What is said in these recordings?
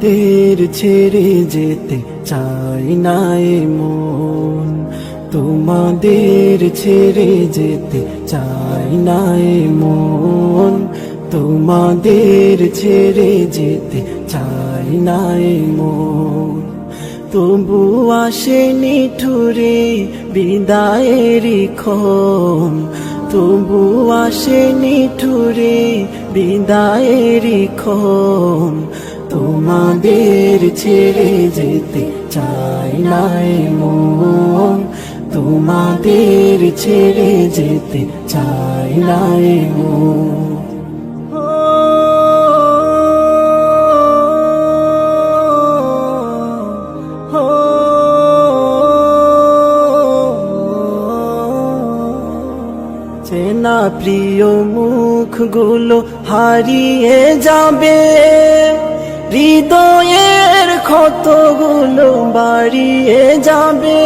তোমাদের ছেড়ে যেতে চাই না এ মন, তোমাদের ছেড়ে যেতে চাই না এ মন, তোমাদের ছেড়ে যেতে চাই না এ মন। তবু আসেনি ঠুরে বিদায়েরই ক্ষণ, তবু আসেনি ঠুরে বিদায়েরই ক্ষণ, তোমাদের ছেড়ে যেতে চাই না এ মন, তোমাদের ছেড়ে যেতে চাই না এ মন। চেনা প্রিয় মুখগুলো হারিয়ে যাবে, হৃদয়ের ক্ষতগুলো বাড়িয়ে যাবে।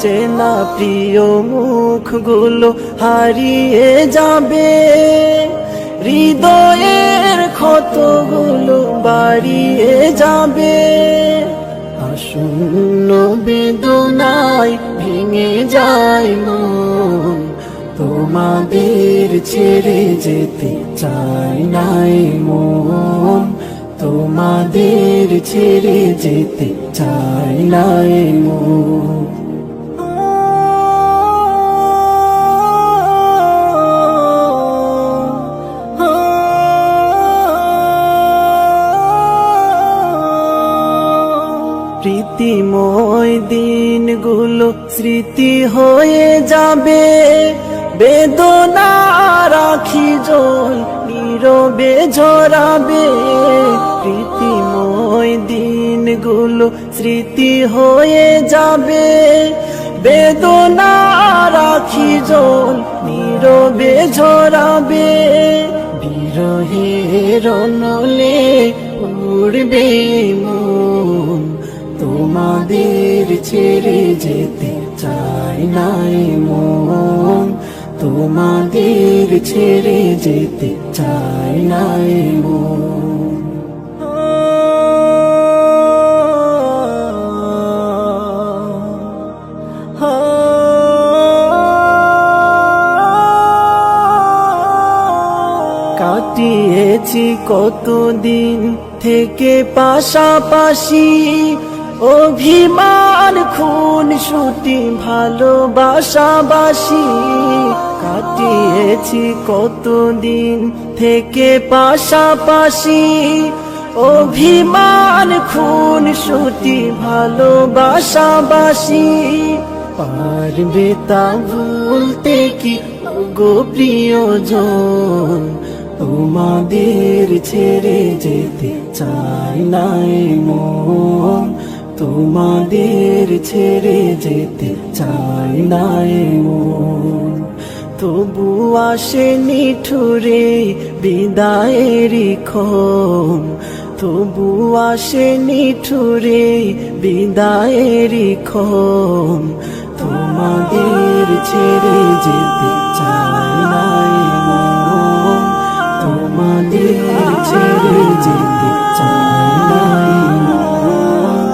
চেনা প্রিয় মুখগুলো হারিয়ে যাবে, হৃদয়ের ক্ষতগুলো বাড়িয়ে যাবে। আসন্ন বেদনায় ভেঙে যায় মন, তোমাদের ছেড়ে যেতে চাই না এ মন, তোমাদের ছেড়ে যেতে চাই না এ মন। প্রীতিময় দিনগুলো স্মৃতি হয়ে যাবে, বেদনা রাখি জল নীরবে ঝরাবে। প্রীতিময় দিনগুলো স্মৃতি হয়ে যাবে, বেদনা রাখি জল নীরবে ঝরাবে। বিরহের নলে উড়বে মন, তোমাদের ছেড়ে যেতে চাই না এ মন, তোমাদের ছেড়ে যেতে চাই না এ মন। কাটিয়েছি কতদিন থেকে পাশাপাশি, অভিমান খুন ছুটি ভালোবাসাবাসি। কাটিয়েছি কতদিন থেকে পাশাপাশি, অভিমান খুন ছুটি ভালোবাসাবাসি। পারবে তা ভুলতে কি গো প্রিয়জন, তোমাদের ছেড়ে যেতে চাই না এ মন, তোমাদের ছেড়ে যেতে চাই না এ মন। তবু আসেনি ঠুরে বিদায়েরই ক্ষণ, তবু আসেনি ঠুরে বিদায়েরই ক্ষণ, তোমাদের ছেড়ে যেতে চাই না এ মন, তোমাদের ছেড়ে যেতে চাই না এ মন,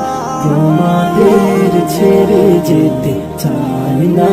তোমাদের ছেড়ে যেতে চাই না।